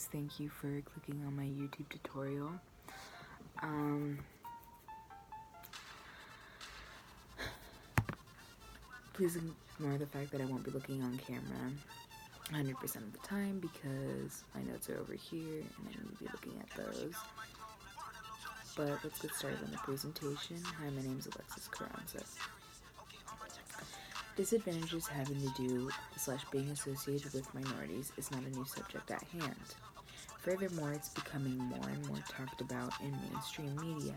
guys, thank you for clicking on my YouTube tutorial. Please ignore the fact that I won't be looking on camera 100% of the time because my notes are over here and I need to be looking at those. But let's get started on the presentation. Hi, my name is Alexis Carranza. Disadvantages having to do / being associated with minorities is not a new subject at hand. Furthermore, it's becoming more and more talked about in mainstream media.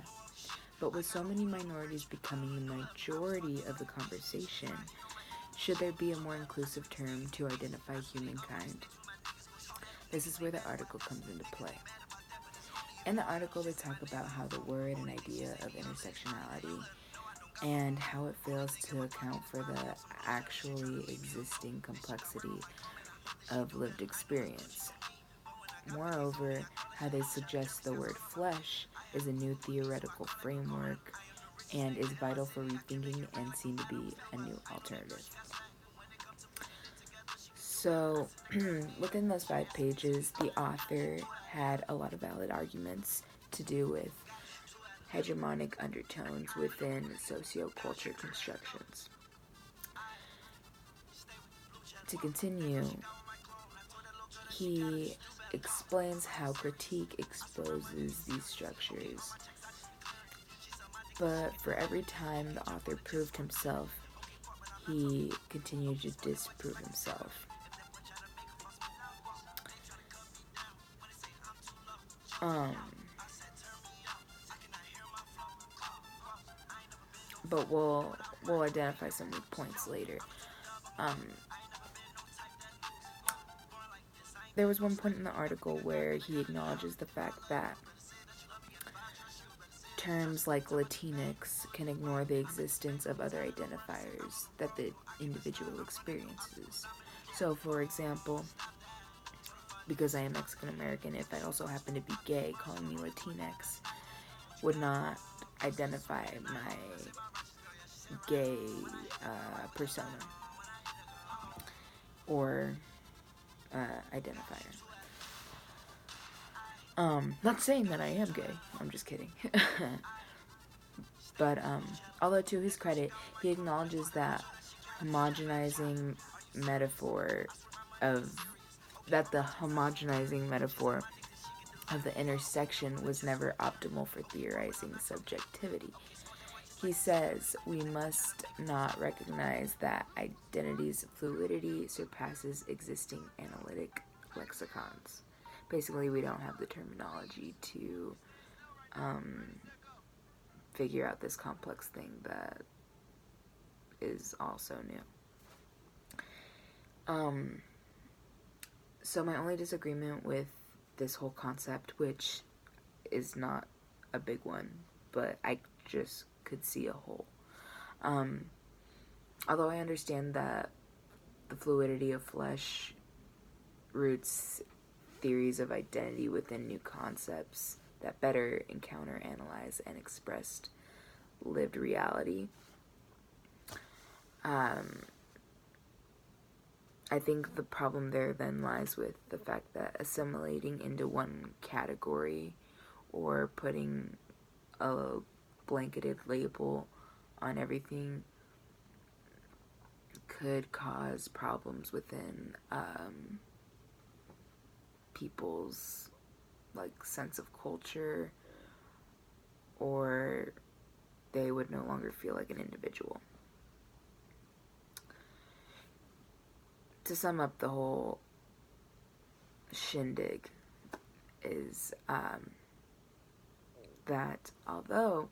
But with so many minorities becoming the majority of the conversation, should there be a more inclusive term to identify humankind? This is where the article comes into play. In the article, they talk about how the word and idea of intersectionality and how it fails to account for the actually existing complexity of lived experience. Moreover, how they suggest the word flesh is a new theoretical framework and is vital for rethinking and seen to be a new alternative. So, within those 5 pages, the author had a lot of valid arguments to do with hegemonic undertones within socioculture constructions. To continue, he explains how critique exposes these structures, but for every time the author proved himself, he continued to disprove himself. But we'll identify some weak points later. There was one point in the article where he acknowledges the fact that terms like Latinx can ignore the existence of other identifiers that the individual experiences. So, for example, because I am Mexican American, if I also happen to be gay, calling me Latinx would not identify my gay persona or identifier. Not saying that I am gay, I'm just kidding. But although to his credit, he acknowledges that the homogenizing metaphor of the intersection was never optimal for theorizing subjectivity. He says we must not recognize that identity's fluidity surpasses existing analytic lexicons. Basically, we don't have the terminology to figure out this complex thing that is also new. So my only disagreement with this whole concept, which is not a big one, but I just could see a hole. Although I understand that the fluidity of flesh roots theories of identity within new concepts that better encounter, analyze, and express lived reality. I think the problem there then lies with the fact that assimilating into one category or putting a blanketed label on everything could cause problems within people's sense of culture, or they would no longer feel like an individual. To sum up the whole shindig is that although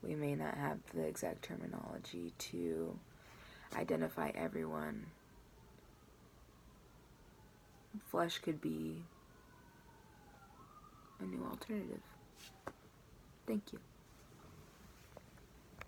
we may not have the exact terminology to identify everyone, flesh could be a new alternative. Thank you.